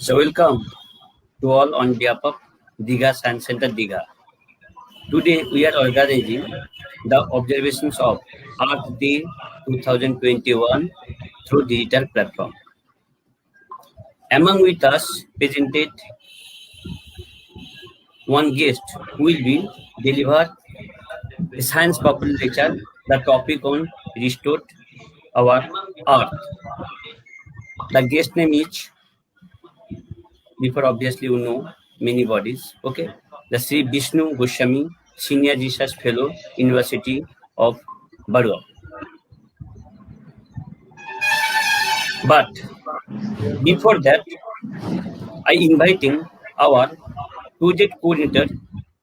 So welcome to all on behalf of Digha Science Center Digha. Today we are organizing the observations of Earth Day 2021 through digital platform. Among with us presented one guest who will be deliver a science popular lecture, the topic on restored our Earth. The guest name is, before obviously you know many bodies, okay? The Sri Vishnu Goswami, Senior Research Fellow, University of Barua. But before that, I inviting our project coordinator,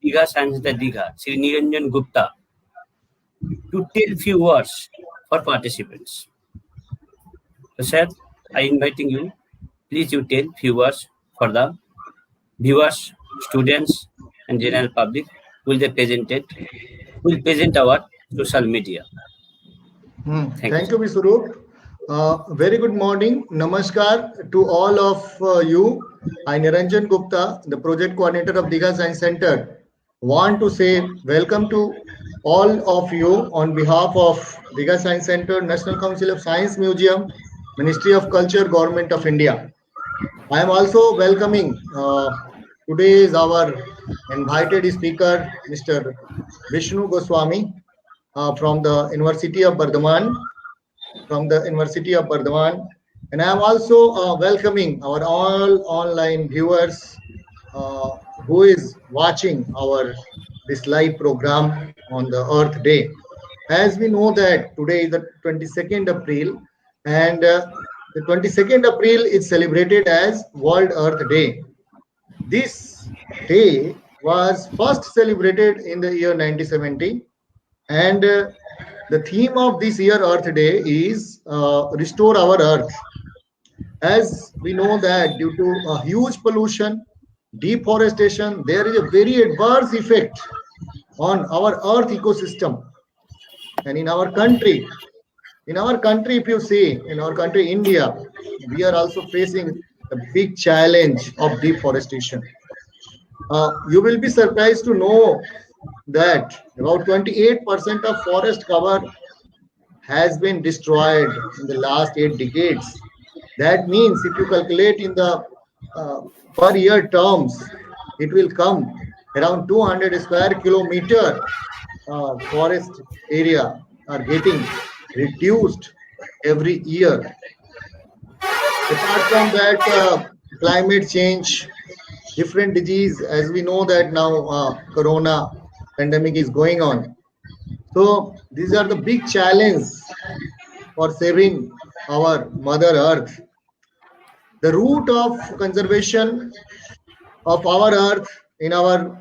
Digha Science the Digha, Sri Niranjan Gupta, to tell few words for participants. So, sir, I inviting you. Please you tell few words for the viewers, students, and general public will be presented. Will present our social media. Thank you, Visurup. Very good morning. Namaskar to all of you. I, Niranjan Gupta, the project coordinator of Digha Science Center, want to say welcome to all of you on behalf of Digha Science Center, National Council of Science Museum, Ministry of Culture, Government of India. I am also welcoming today's our invited speaker, Mr. Vishnu Goswami from the University of Bardhaman. And I am also welcoming our all online viewers who is watching this live program on the Earth Day. As we know that today is the 22nd April, and the 22nd April is celebrated as World Earth Day. This day was first celebrated in the year 1970, and the theme of this year Earth Day is Restore Our Earth. As we know that due to a huge pollution, deforestation, there is a very adverse effect on our Earth ecosystem. And in our country, if you see, in our country, India, we are also facing a big challenge of deforestation. You will be surprised to know that about 28% of forest cover has been destroyed in the last 8 decades. That means if you calculate in the per year terms, it will come around 200 square kilometer forest area are getting reduced every year. Apart from that, climate change, different disease, as we know that now corona pandemic is going on. So these are the big challenges for saving our Mother Earth. The root of conservation of our Earth in our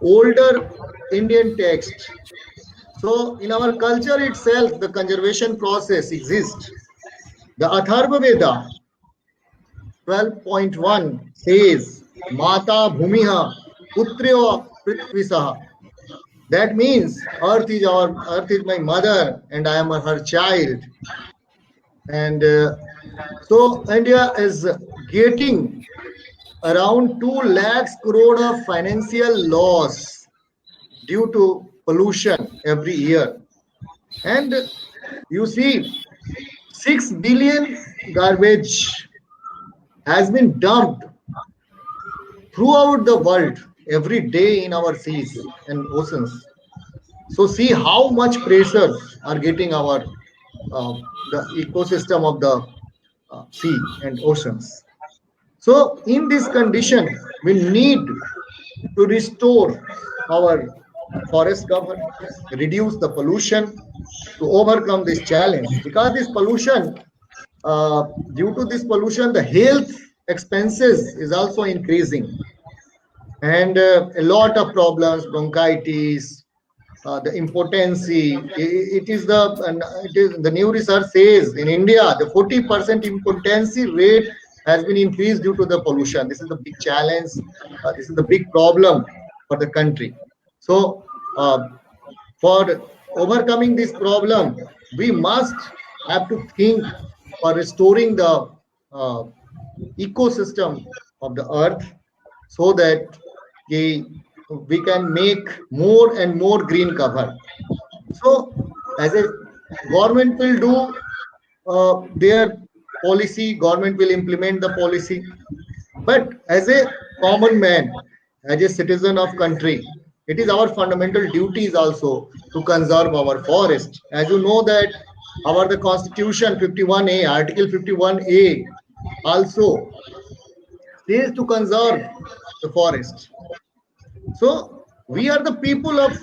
older Indian text. So in our culture itself, the conservation process exists. The Atharva Veda 12.1 says, Mata Bhumiha Putryo Prithvisaha. That means Earth is my mother and I am her child. And so India is getting around 2 lakhs crore of financial loss due to pollution every year. And you see, 6 billion garbage has been dumped throughout the world every day in our seas and oceans. So see how much pressures are getting our the ecosystem of the sea and oceans. So in this condition, we need to restore our forest cover, reduce the pollution, to overcome this challenge. Because this pollution, due to this pollution, the health expenses is also increasing. And a lot of problems, bronchitis, the impotency. It is the new research says in India the 40% impotency rate has been increased due to the pollution. This is the big challenge. This is the big problem for the country. So for overcoming this problem, we must have to think for restoring the ecosystem of the earth, so that we can make more and more green cover. So as a government will do their policy, government will implement the policy, but as a common man, as a citizen of country, it is our fundamental duties also to conserve our forest. As you know that our the Constitution 51A, Article 51A also says to conserve the forest. So we are the people of,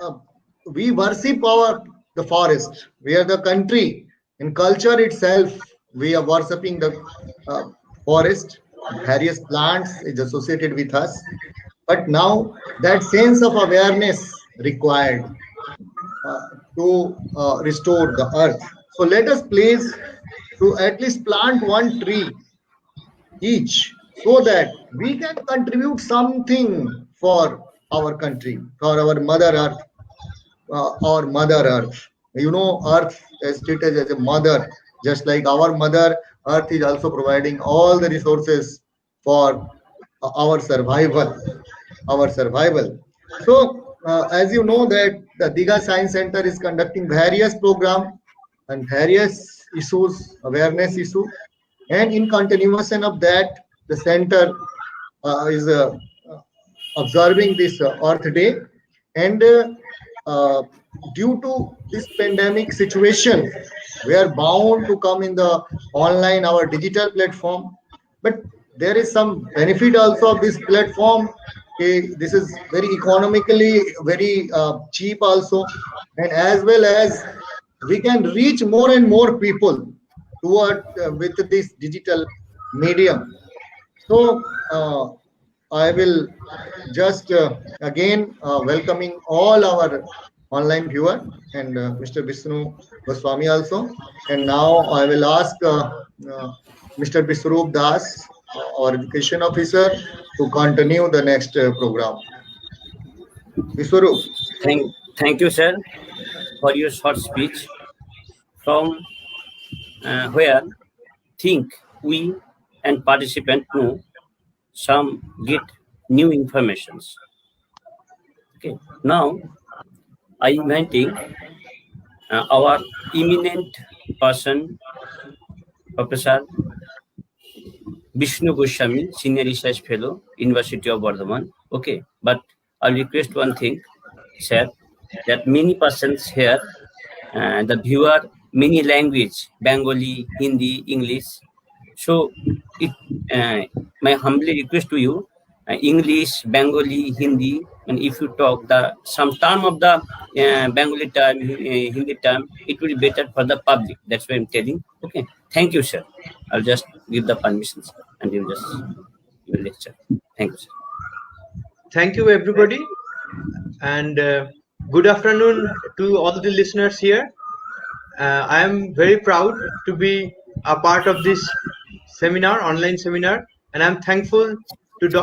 uh, we worship the forest. We are the country. In culture itself, we are worshipping the uh, forest. Various plants is associated with us. But now that sense of awareness required uh, to restore the earth. So let us please to at least plant one tree each, so that we can contribute something for our country, for our mother earth, or mother earth. You know, earth is treated as a mother, just like our mother earth is also providing all the resources for our survival, So as you know that the Diga Science Center is conducting various programs and various issues, awareness issue, and in continuation of that, the center is observing this Earth Day. And uh, due to this pandemic situation, we are bound to come in the online, our digital platform. But there is some benefit also of this platform. This is very economically very cheap also, and as well as we can reach more and more people toward with this digital medium. So I will just again welcoming all our online viewer and Mr. Vishnu Goswami also. And now I will ask Mr. Biswarup Das, our education officer, to continue the next program. Biswarup. Thank you, sir, for your short speech. From where think we and participant know some get new informations. Okay, now I inviting our eminent person, Professor Vishnu Goswami, Senior Research Fellow, University of Bardhaman. Okay, but I'll request one thing, sir, that many persons here, the viewer, many language, Bengali, Hindi, English. So, my humbly request to you, English, Bengali, Hindi, and if you talk some term of the Bengali term, Hindi term, it will be better for the public. That's why I'm telling. Okay, thank you, sir. I'll just give the permissions and you just give a lecture. Thank you, sir. Thank you, everybody, and good afternoon to all the listeners here. I am very proud to be a part of this seminar, online seminar, and I'm thankful to to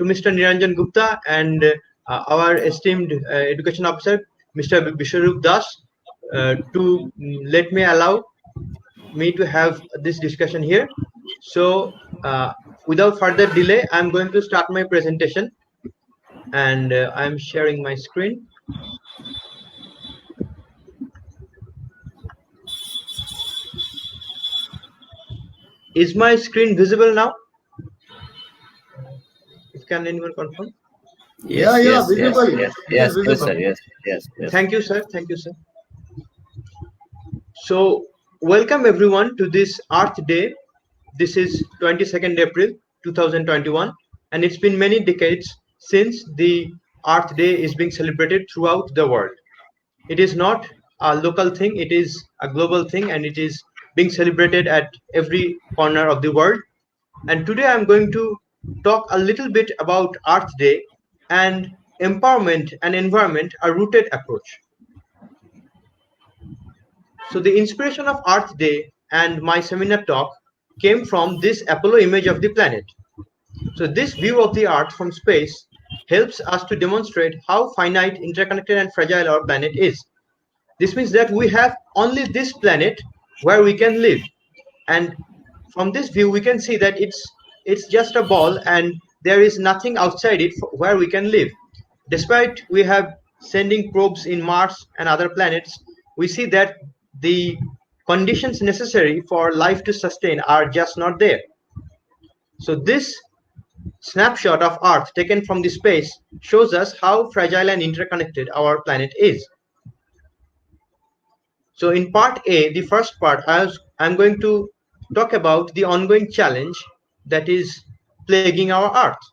Mr. Niranjan Gupta and our esteemed education officer, Mr. Biswarup Das, to allow me to have this discussion here. So without further delay, I'm going to start my presentation, and I'm sharing my screen. Is my screen visible now? Can anyone confirm? Yes, visible. Yes, sir. Yes. Thank you, sir. Thank you, sir. So, welcome everyone to this Earth Day. This is 22nd April 2021, and it's been many decades since the Earth Day is being celebrated throughout the world. It is not a local thing, it is a global thing, and it is being celebrated at every corner of the world. And today I'm going to talk a little bit about Earth Day and empowerment and environment, a rooted approach. So the inspiration of Earth Day and my seminar talk came from this Apollo image of the planet. So this view of the Earth from space helps us to demonstrate how finite, interconnected, and fragile our planet is. This means that we have only this planet where we can live, and from this view, we can see that it's just a ball and there is nothing outside it where we can live. Despite we have sending probes in Mars and other planets, we see that the conditions necessary for life to sustain are just not there. So this snapshot of Earth taken from the space shows us how fragile and interconnected our planet is. So in part A, the first part, I'm going to talk about the ongoing challenge that is plaguing our Earth.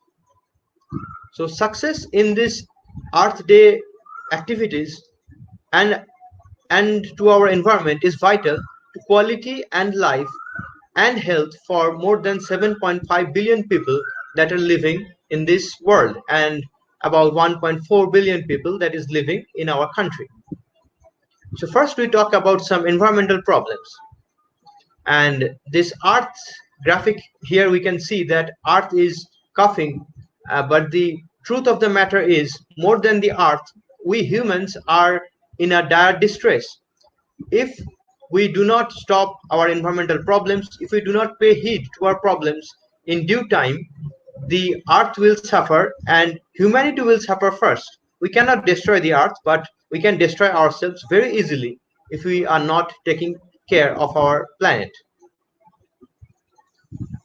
So success in this Earth Day activities and to our environment is vital to quality and life and health for more than 7.5 billion people that are living in this world and about 1.4 billion people that is living in our country. So first we talk about some environmental problems. And this Earth graphic here, we can see that Earth is coughing, but the truth of the matter is, more than the Earth, we humans are in a dire distress. If we do not stop our environmental problems, if we do not pay heed to our problems in due time, the Earth will suffer and humanity will suffer first. We cannot destroy the Earth, but we can destroy ourselves very easily if we are not taking care of our planet.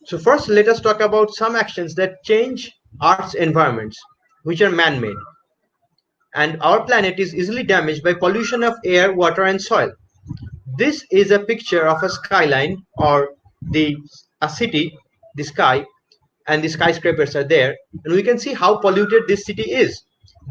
So first, let us talk about some actions that change Earth's environments, which are man-made. And our planet is easily damaged by pollution of air, water, and soil. This is a picture of a skyline or a city, the sky, and the skyscrapers are there. And we can see how polluted this city is.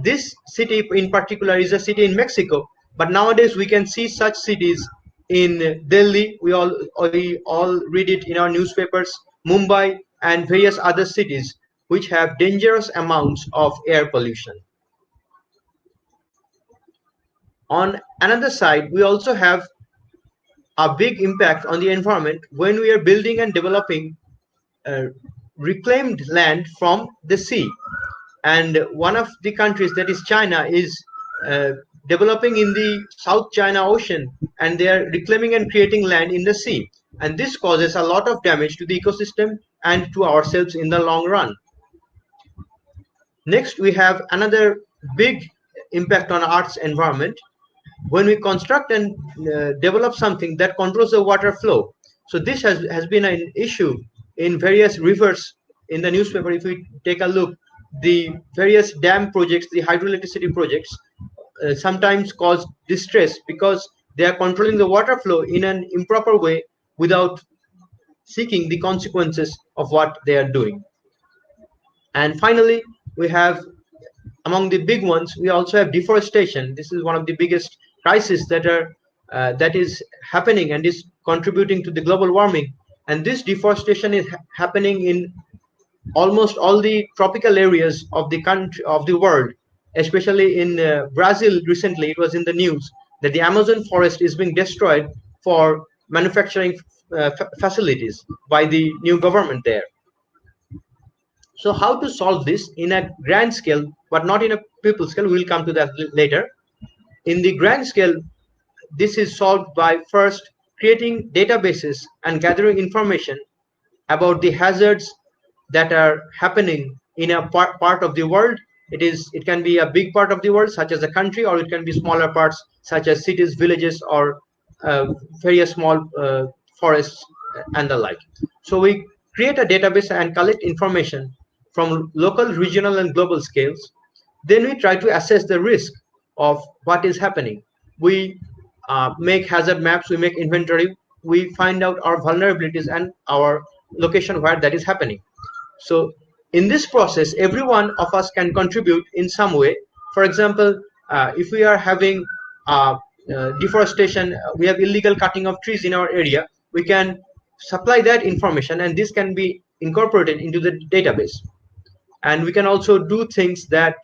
This city in particular is a city in Mexico, but nowadays we can see such cities in Delhi. We all read it in our newspapers, Mumbai, and various other cities which have dangerous amounts of air pollution. On another side, we also have a big impact on the environment when we are building and developing reclaimed land from the sea. And one of the countries, that is China, is developing in the South China Ocean, and they are reclaiming and creating land in the sea. And this causes a lot of damage to the ecosystem and to ourselves in the long run. Next, we have another big impact on Earth's environment when we construct and develop something that controls the water flow. So this has been an issue in various rivers in the newspaper. If we take a look, the various dam projects, the hydroelectricity projects, sometimes cause distress because they are controlling the water flow in an improper way without seeking the consequences of what they are doing. And finally, we have, among the big ones, we also have deforestation. This is one of the biggest crises that is happening and is contributing to the global warming. And this deforestation is happening in almost all the tropical areas of the country, of the world, especially in Brazil. Recently, it was in the news that the Amazon forest is being destroyed for manufacturing facilities by the new government there. So how to solve this in a grand scale, but not in a people scale? We'll come to that later. In the grand scale, this is solved by first creating databases and gathering information about the hazards that are happening in a part of the world. It can be a big part of the world, such as a country, or it can be smaller parts, such as cities, villages, or various small forests and the like. So we create a database and collect information from local, regional, and global scales. Then we try to assess the risk of what is happening. We make hazard maps, we make inventory, we find out our vulnerabilities and our location where that is happening. So in this process, every one of us can contribute in some way. For example, if we are having deforestation, we have illegal cutting of trees in our area, we can supply that information and this can be incorporated into the database. And we can also do things that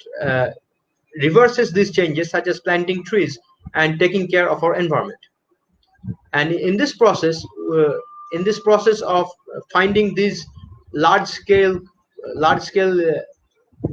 reverses these changes, such as planting trees and taking care of our environment. And in this process of finding these large scale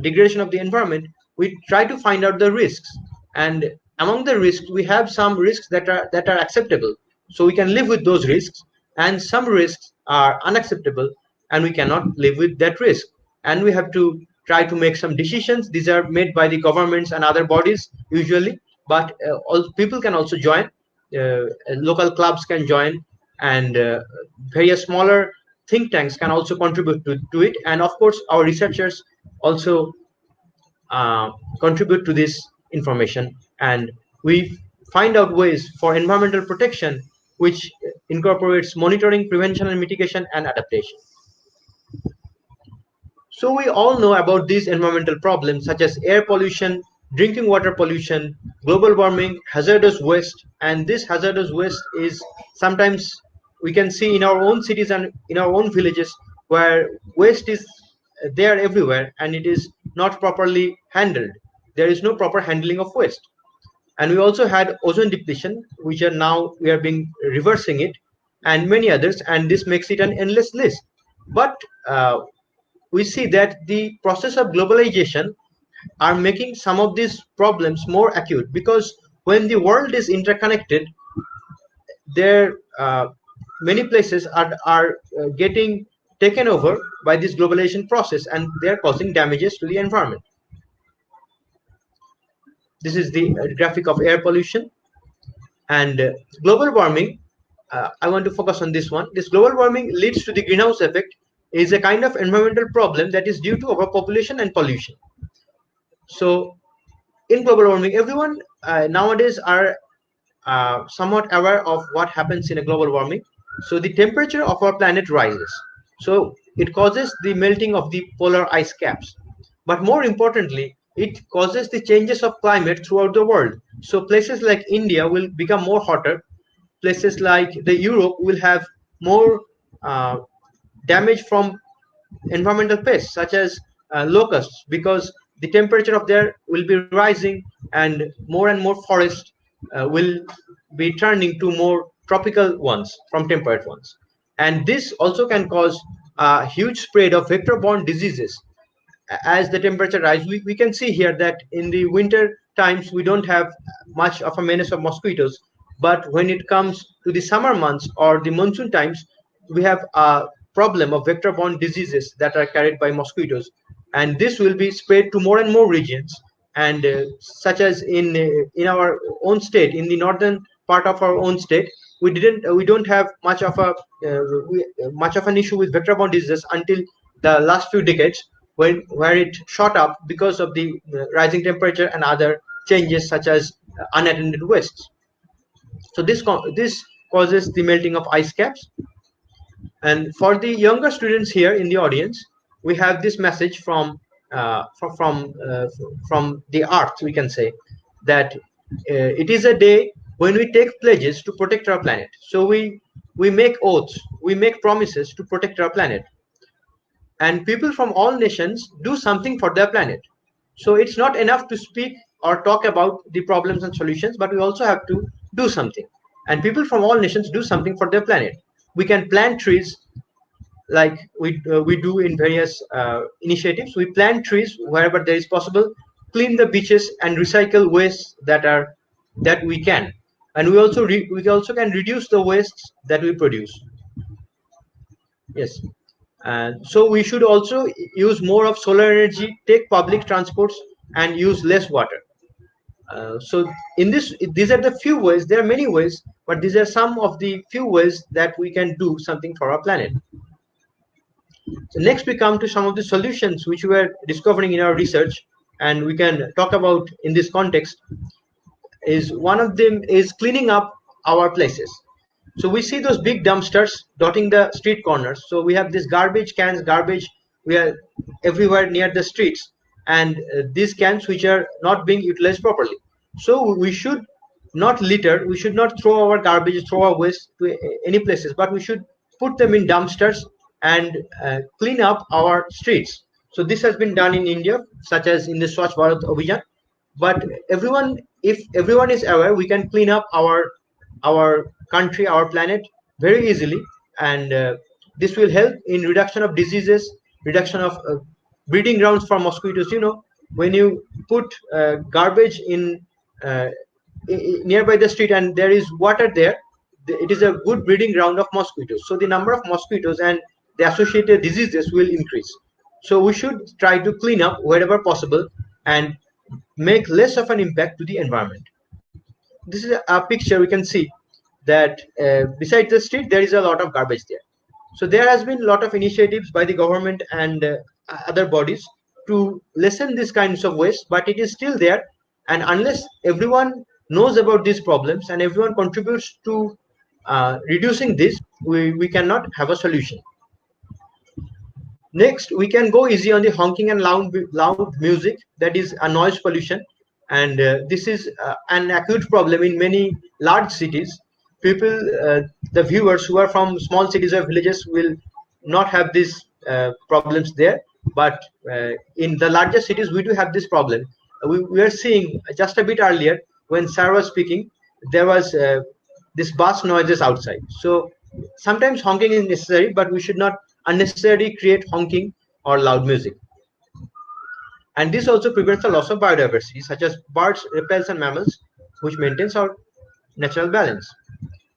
degradation of the environment, we try to find out the risks. And among the risks, we have some risks that are acceptable, so we can live with those risks, and some risks are unacceptable, and we cannot live with that risk. And we have to try to make some decisions. These are made by the governments and other bodies usually, but all people can also join. Local clubs can join, and various smaller think tanks can also contribute to it. And of course, our researchers also contribute to this information, and we find out ways for environmental protection which incorporates monitoring, prevention and mitigation, and adaptation. So we all know about these environmental problems such as air pollution, drinking water pollution, global warming, hazardous waste. And this hazardous waste is sometimes we can see in our own cities and in our own villages, where waste is there everywhere and it is not properly handled. There is no proper handling of waste. And we also had ozone depletion, which are now we are being reversing it, and many others, and this makes it an endless list. But we see that the process of globalization are making some of these problems more acute, because when the world is interconnected, there many places are getting taken over by this globalization process, and they are causing damages to the environment. This is the graphic of air pollution and global warming. I want to focus on this one. This global warming leads to the greenhouse effect, is a kind of environmental problem that is due to overpopulation and pollution. So in global warming, everyone nowadays are somewhat aware of what happens in a global warming. So the temperature of our planet rises. So it causes the melting of the polar ice caps. But more importantly, it causes the changes of climate throughout the world. So places like India will become more hotter. Places like the Europe will have more damage from environmental pests such as locusts, because the temperature of there will be rising, and more forests will be turning to more tropical ones from temperate ones. And this also can cause a huge spread of vector-borne diseases. As the temperature rises, we can see here that in the winter times we don't have much of a menace of mosquitoes, but when it comes to the summer months or the monsoon times, we have a problem of vector-borne diseases that are carried by mosquitoes, and this will be spread to more and more regions. And such as in our own state, in the northern part of our own state, we don't have much of an issue with vector-borne diseases until the last few decades, where it shot up because of the rising temperature and other changes such as unattended wastes. So this causes the melting of ice caps. And for the younger students here in the audience, we have this message from the earth. We can say that it is a day when we take pledges to protect our planet. So we make oaths, we make promises to protect our planet. And people from all nations do something for their planet. So it's not enough to speak or talk about the problems and solutions, but we also have to do something. And people from all nations do something for their planet. We can plant trees like we do in various initiatives. We plant trees wherever there is possible, clean the beaches and recycle waste that we can. And we also can reduce the wastes that we produce. Yes. And so we should also use more of solar energy, take public transports, and use less water. So these are the few ways. There are many ways, but these are some of the few ways that we can do something for our planet. So next we come to some of the solutions which we are discovering in our research, and we can talk about in this context. Is one of them is cleaning up our places. So we see those big dumpsters dotting the street corners. So we have these garbage cans, we are everywhere near the streets, and these cans which are not being utilized properly. So we should not litter, we should not throw our garbage, throw our waste to any places, but we should put them in dumpsters and clean up our streets. So this has been done in India, such as in the Swachh Bharat Abhiyan. But if everyone is aware, we can clean up our country, our planet very easily, and this will help in reduction of diseases, reduction of breeding grounds for mosquitoes. You know, when you put garbage in nearby the street and there is water there, it is a good breeding ground of mosquitoes. So the number of mosquitoes and the associated diseases will increase. So we should try to clean up wherever possible and make less of an impact to the environment. This is a picture. We can see that beside the street there is a lot of garbage there. So there has been a lot of initiatives by the government and other bodies to lessen these kinds of waste, but it is still there. And unless everyone knows about these problems and everyone contributes to reducing this, we cannot have a solution. Next, we can go easy on the honking and loud music, that is a noise pollution. And this is an acute problem in many large cities. People, the viewers who are from small cities or villages will not have these problems there. But in the larger cities, we do have this problem. We are seeing just a bit earlier when Sarah was speaking, there was this bus noises outside. So sometimes honking is necessary, but we should not unnecessarily create honking or loud music. And this also prevents the loss of biodiversity, such as birds, reptiles, and mammals, which maintains our natural balance.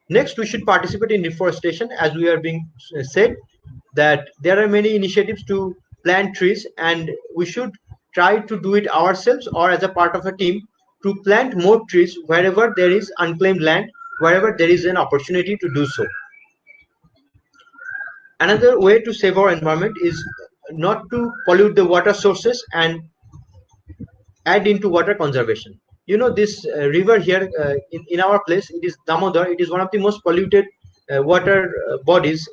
Next, we should participate in reforestation, as we are being said that there are many initiatives to plant trees, and we should try to do it ourselves or as a part of a team to plant more trees wherever there is unclaimed land, wherever there is an opportunity to do so. Another way to save our environment is not to pollute the water sources and add into water conservation. You know, this river here in our place, it is Damodar. It is one of the most polluted water bodies,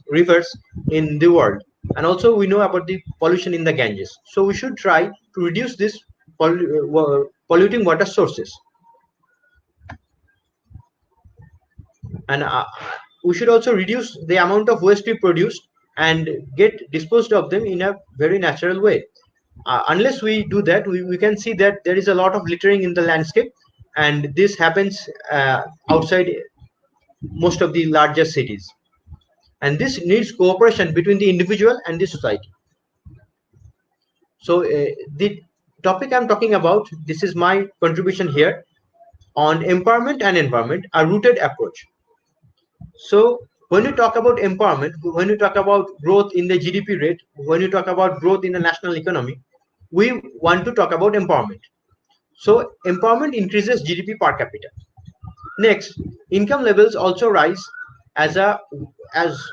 rivers in the world. And also we know about the pollution in the Ganges. So we should try to reduce this polluting water sources. And we should also reduce the amount of waste we produce and get disposed of them in a very natural way. Unless we do that, we can see that there is a lot of littering in the landscape, and this happens outside most of the larger cities. And this needs cooperation between the individual and the society. So the topic I'm talking about, this is my contribution here on empowerment and environment, a rooted approach. So when you talk about empowerment, when you talk about growth in the GDP rate, when you talk about growth in the national economy, we want to talk about empowerment. So empowerment increases GDP per capita. Next, income levels also rise as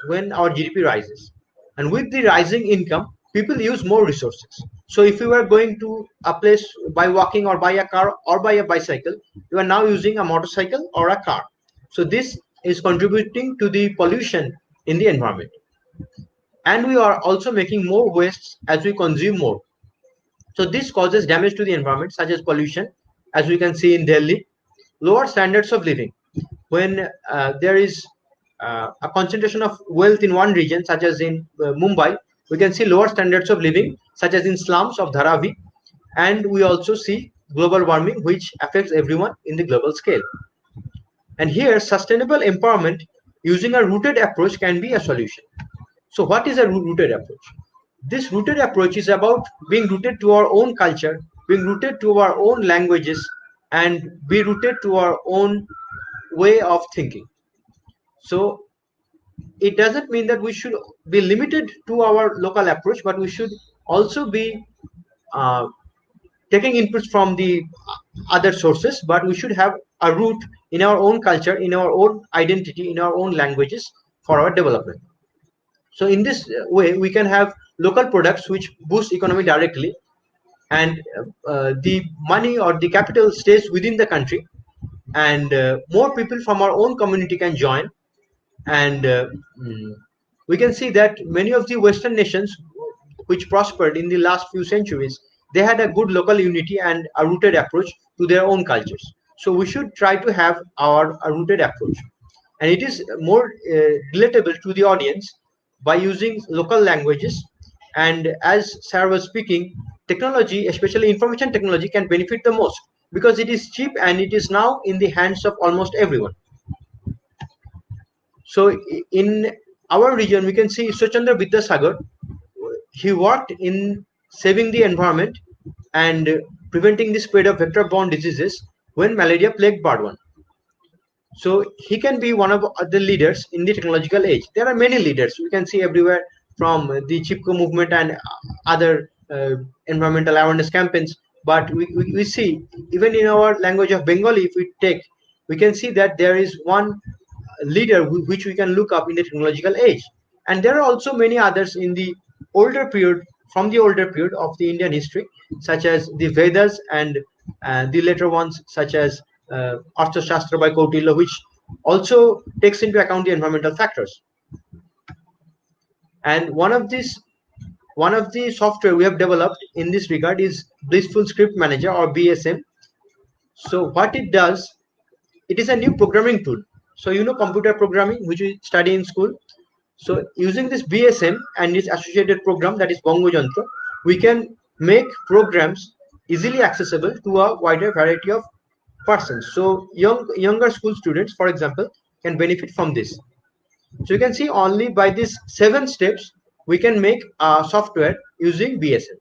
when our GDP rises. And with the rising income, people use more resources. So if you are going to a place by walking or by a car or by a bicycle, you are now using a motorcycle or a car. So this is contributing to the pollution in the environment. And we are also making more wastes as we consume more. So this causes damage to the environment, such as pollution, as we can see in Delhi, lower standards of living. When there is a concentration of wealth in one region, such as in Mumbai, we can see lower standards of living, such as in slums of Dharavi. And we also see global warming, which affects everyone in the global scale. And here, sustainable empowerment using a rooted approach can be a solution. So what is a rooted approach? This rooted approach is about being rooted to our own culture, being rooted to our own languages, and be rooted to our own way of thinking. So it doesn't mean that we should be limited to our local approach, but we should also be taking inputs from the other sources, but we should have a root in our own culture, in our own identity, in our own languages for our development. So in this way, we can have local products which boost economy directly, and the money or the capital stays within the country, and more people from our own community can join. And we can see that many of the Western nations which prospered in the last few centuries, they had a good local unity and a rooted approach to their own cultures. So we should try to have a rooted approach, and it is more relatable to the audience by using local languages. And as Sarah was speaking, technology, especially information technology, can benefit the most because it is cheap and it is now in the hands of almost everyone. So in our region, we can see Swachandra Vidyasagar. He worked in saving the environment and preventing the spread of vector-borne diseases when malaria plagued Burdwan. So he can be one of the leaders in the technological age. There are many leaders we can see everywhere, from the Chipko movement and other environmental awareness campaigns. But we see, even in our language of Bengali, if we take, we can see that there is one leader which we can look up in the technological age. And there are also many others in the older period, from the older period of the Indian history, such as the Vedas, and the later ones such as Arthashastra by Kautilya, which also takes into account the environmental factors. And one of the software we have developed in this regard is Blissful Script Manager, or BSM. So what it does, it is a new programming tool. So computer programming, which we study in school. So using this BSM and its associated program, that is Bongo Jantra, we can make programs easily accessible to a wider variety of persons. So younger school students, for example, can benefit from this. So you can see, only by these 7 steps we can make a software using BSM.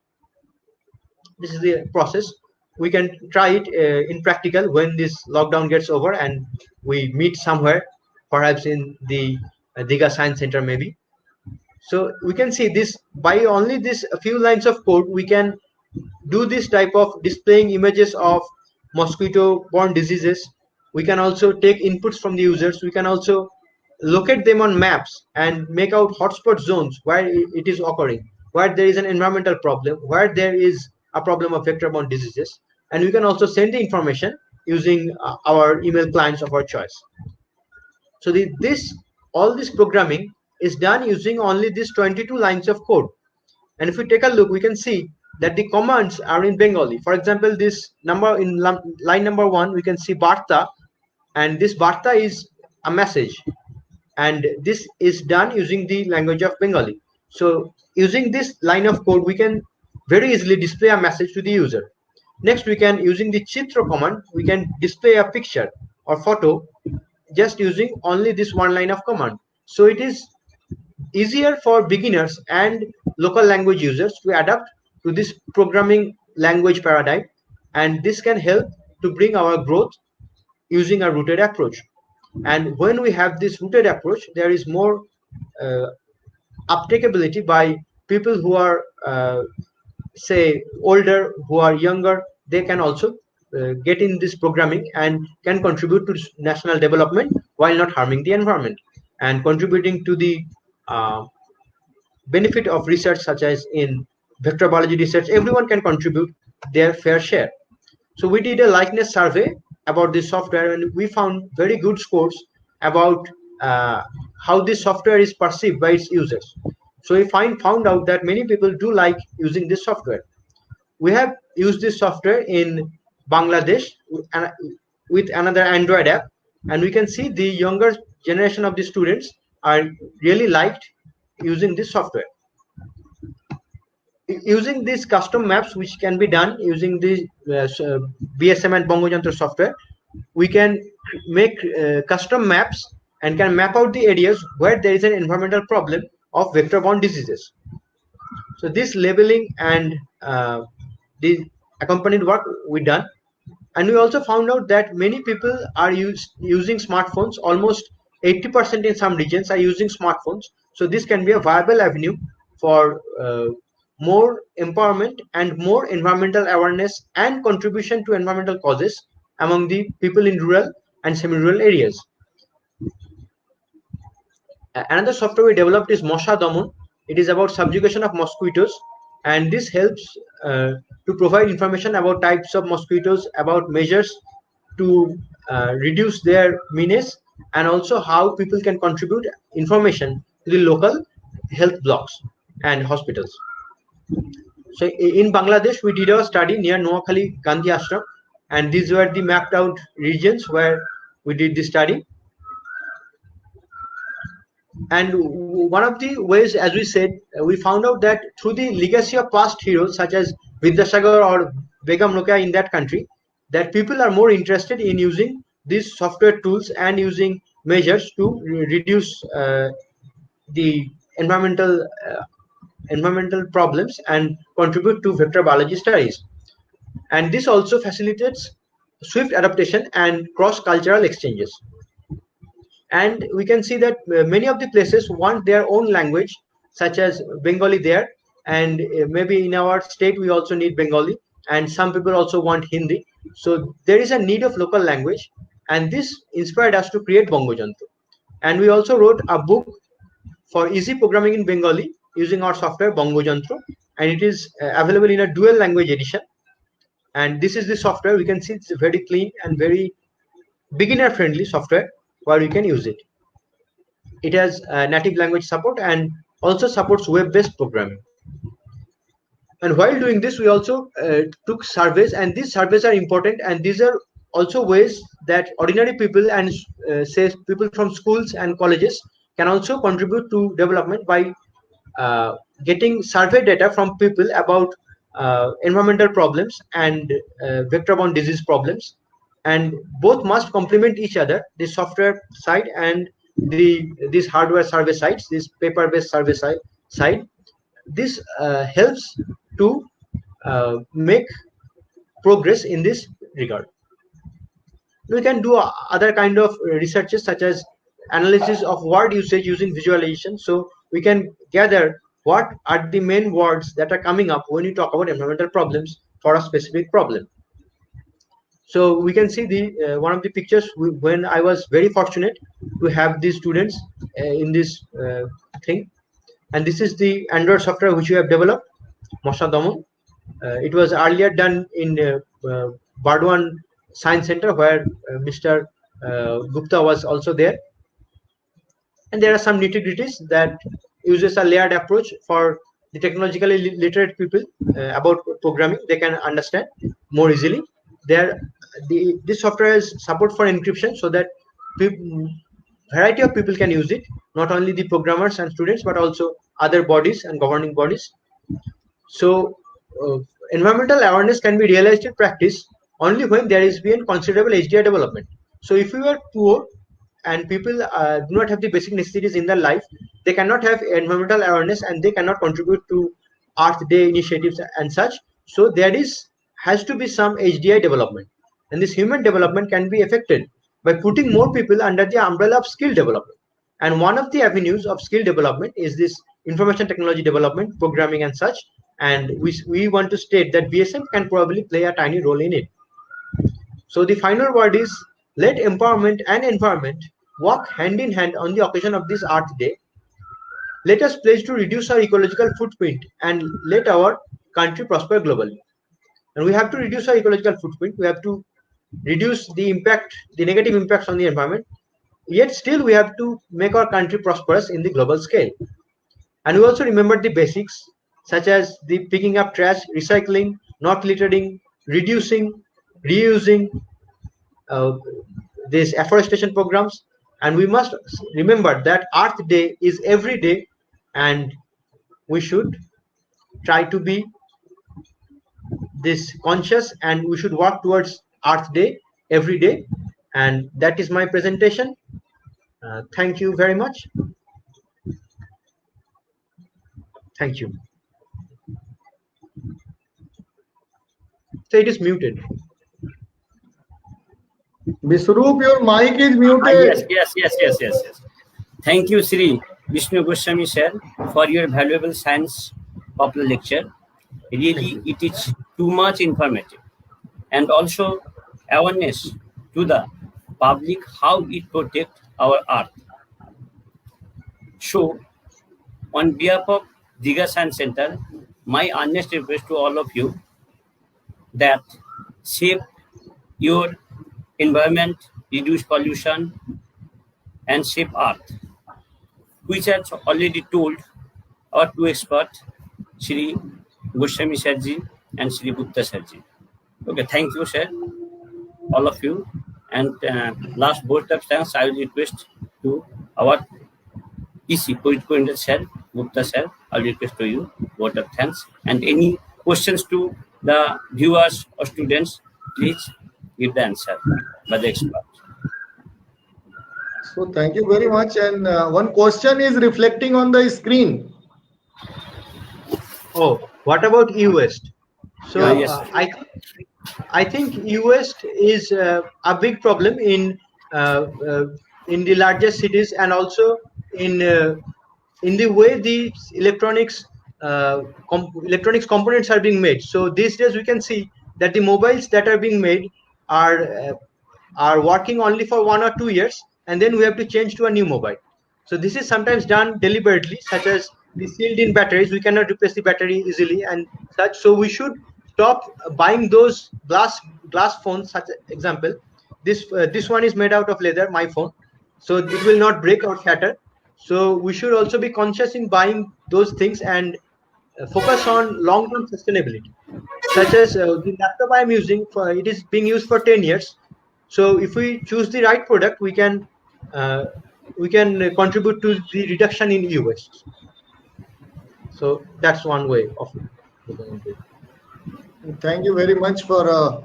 This is the process. We can try it in practical when this lockdown gets over and we meet somewhere, perhaps in the Digha Science Center maybe. So we can see this, by only this a few lines of code, we can do this type of displaying images of mosquito-borne diseases. We can also take inputs from the users. We can also locate them on maps and make out hotspot zones where it is occurring, where there is an environmental problem, where there is a problem of vector-borne diseases. And we can also send the information using our email clients of our choice. So all this programming is done using only these 22 lines of code. And if we take a look, we can see that the commands are in Bengali. For example, this number in line number 1, we can see Barta, and this Barta is a message, and this is done using the language of Bengali. So using this line of code, we can very easily display a message to the user. Next, we can, using the Chitra command, we can display a picture or photo just using only this one line of command. So it is easier for beginners and local language users to adapt to this programming language paradigm, and this can help to bring our growth using a rooted approach. And when we have this rooted approach, there is more uptakeability by people who are say older, who are younger. They can also get in this programming and can contribute to national development while not harming the environment, and contributing to the benefit of research, such as in vector biology research. Everyone can contribute their fair share. So we did a likeness survey about this software, and we found very good scores about how this software is perceived by its users. So we found out that many people do like using this software. We have used this software in Bangladesh with another Android app, and we can see the younger generation of the students are really liked using this software. Using these custom maps, which can be done using the BSM and Bongo Jantra software, we can make custom maps and can map out the areas where there is an environmental problem of vector-borne diseases. So this labeling and the accompanied work we done. And we also found out that many people are using smartphones. Almost 80% in some regions are using smartphones. So this can be a viable avenue for more empowerment and more environmental awareness and contribution to environmental causes among the people in rural and semi-rural areas. Another software we developed is Mosha Daman. It is about subjugation of mosquitoes, and this helps to provide information about types of mosquitoes, about measures to reduce their menace, and also how people can contribute information to the local health blocks and hospitals. So in Bangladesh, we did a study near Noakhali Gandhi Ashram, and these were the mapped out regions where we did the study. And one of the ways, as we said, we found out that through the legacy of past heroes such as Vidyasagar or Begum Rokeya in that country, that people are more interested in using these software tools and using measures to reduce the environmental problems and contribute to vector biology studies. And this also facilitates swift adaptation and cross-cultural exchanges. And we can see that many of the places want their own language, such as Bengali there, and maybe in our state we also need Bengali, and some people also want Hindi. So there is a need of local language, and this inspired us to create Bongojantro. And we also wrote a book for easy programming in Bengali using our software Bongojantro, and it is available in a dual language edition. And this is the software. We can see it's very clean and very beginner friendly software where you can use it. It has native language support and also supports web-based programming. And while doing this, we also took surveys, and these surveys are important, and these are also ways that ordinary people and say people from schools and colleges can also contribute to development by getting survey data from people about environmental problems and vector-borne disease problems, and both must complement each other, the software side and this hardware survey sites, this paper-based survey side. This helps to make progress in this regard. We can do other kind of researches such as analysis of word usage using visualization. So we can gather what are the main words that are coming up when you talk about environmental problems for a specific problem. So we can see the one of the pictures when I was very fortunate to have these students in this thing. And this is the Android software which we have developed, Mosha Daman. It was earlier done in Bardwan Science Center where Mr. Gupta was also there. And there are some nitty-gritties that uses a layered approach for the technologically literate people about programming. They can understand more easily. This software has support for encryption so that variety of people can use it, not only the programmers and students, but also other bodies and governing bodies. So environmental awareness can be realized in practice only when there is been considerable HDI development. So if you are poor and people do not have the basic necessities in their life, they cannot have environmental awareness and they cannot contribute to Earth Day initiatives and such. So there has to be some HDI development, and this human development can be affected by putting more people under the umbrella of skill development. And one of the avenues of skill development is this information technology development, programming and such. And we want to state that BSM can probably play a tiny role in it. So the final word is, let empowerment and environment walk hand in hand on the occasion of this Earth Day. Let us pledge to reduce our ecological footprint and let our country prosper globally. And we have to reduce our ecological footprint. We have to reduce the impact, the negative impacts on the environment. Yet still we have to make our country prosperous in the global scale. And we also remember the basics such as the picking up trash, recycling, not littering, reducing, reusing, these afforestation programs. And we must remember that Earth Day is every day, and we should try to be this conscious, and we should work towards Earth Day every day. And that is my presentation. Thank you very much. Thank you. So it is muted. Biswarup, your mic is muted. Yes. Thank you, Sri Vishnu Goswami sir, for your valuable science popular lecture. Really, it is too much informative, and also awareness to the public how it protects our earth. So, on behalf of Digha Science Center, my earnest request to all of you that save your environment, reduce pollution, and save earth, which has already told our two experts, Shri Goswami Sirji and Shri Gupta Sirji. Okay, thank you, sir, all of you. And last vote of thanks, I will request to our EC, Coordinator Sir, Gupta Sir, I will request to you vote of thanks. And any questions to the viewers or students, please give the answer by the expert. So thank you very much. And one question is reflecting on the screen. Oh, what about e-waste? So Yes. I think e-waste is a big problem in in the largest cities, and also in the way the electronics components are being made. So these days we can see that the mobiles that are being made are working only for 1 or 2 years, and then we have to change to a new mobile. So this is sometimes done deliberately, such as the sealed in batteries. We cannot replace the battery easily and such. So we should stop buying those glass phones. Such example, this one is made out of leather, my phone, so it will not break or shatter. So we should also be conscious in buying those things and focus on long-term sustainability, such as the laptop I am using. It is being used for 10 years. So if we choose the right product, uh, we can contribute to the reduction in e-waste. So that's one way of looking into it. Thank you very much for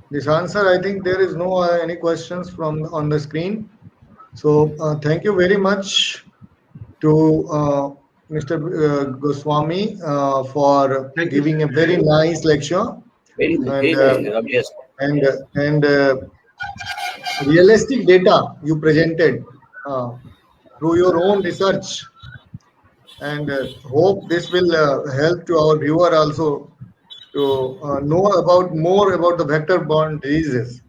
this answer. I think there is no any questions from on the screen. So thank you very much to Mr. Goswami for Thank you, giving sir. a very nice lecture Very, and very nice, obvious. and realistic data you presented through your own research, and hope this will help to our viewer also to know about more about the vector-borne diseases.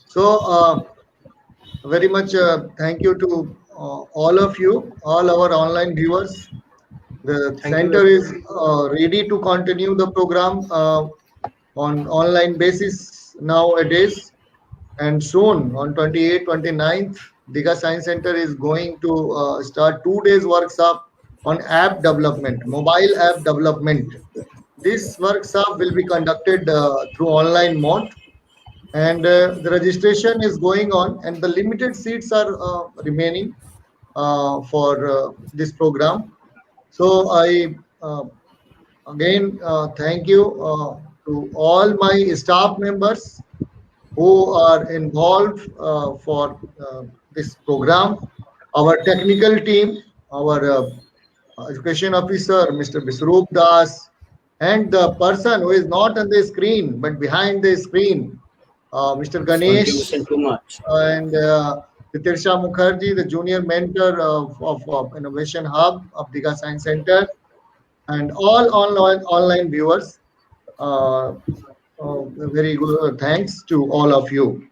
So very much thank you to all of you, all our online viewers. The Thank you, center is everybody. ready to continue the program on online basis nowadays, and soon on 28th, 29th, Digha Science Center is going to start 2 days workshop on app development, mobile app development. This workshop will be conducted through online mode, and the registration is going on, and the limited seats are remaining for this program. So I again thank you to all my staff members who are involved for this program, our technical team, our education officer, Mr. Biswarup Das, and the person who is not on the screen but behind the screen, Mr. Contribution Ganesh, too much. and Titirsha Mukherjee, the junior mentor of Innovation Hub of Digha Science Center, and all online viewers. Uh, very good. Thanks to all of you.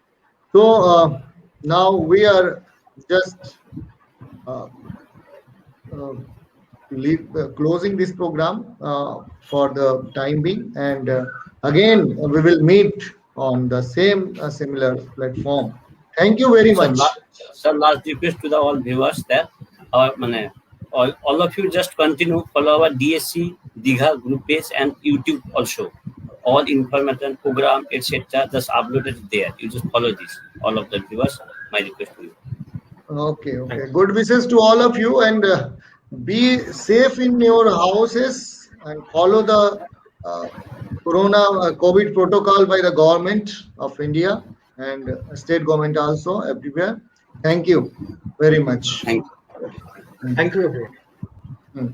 So now we are just uh, uh, closing this program for the time being, and again we will meet on the same similar platform. Thank you very So, much. last request to the all viewers that all of you just continue follow our DSC Digha group page and YouTube also. All information, program, etc. just uploaded there. You just follow this. All of the viewers, my request to you. Okay, okay. Thanks. Good wishes to all of you, and be safe in your houses and follow the uh, COVID protocol by the government of India and state government also everywhere. Thank you very much. Thank you. Thank you, everyone. Mm.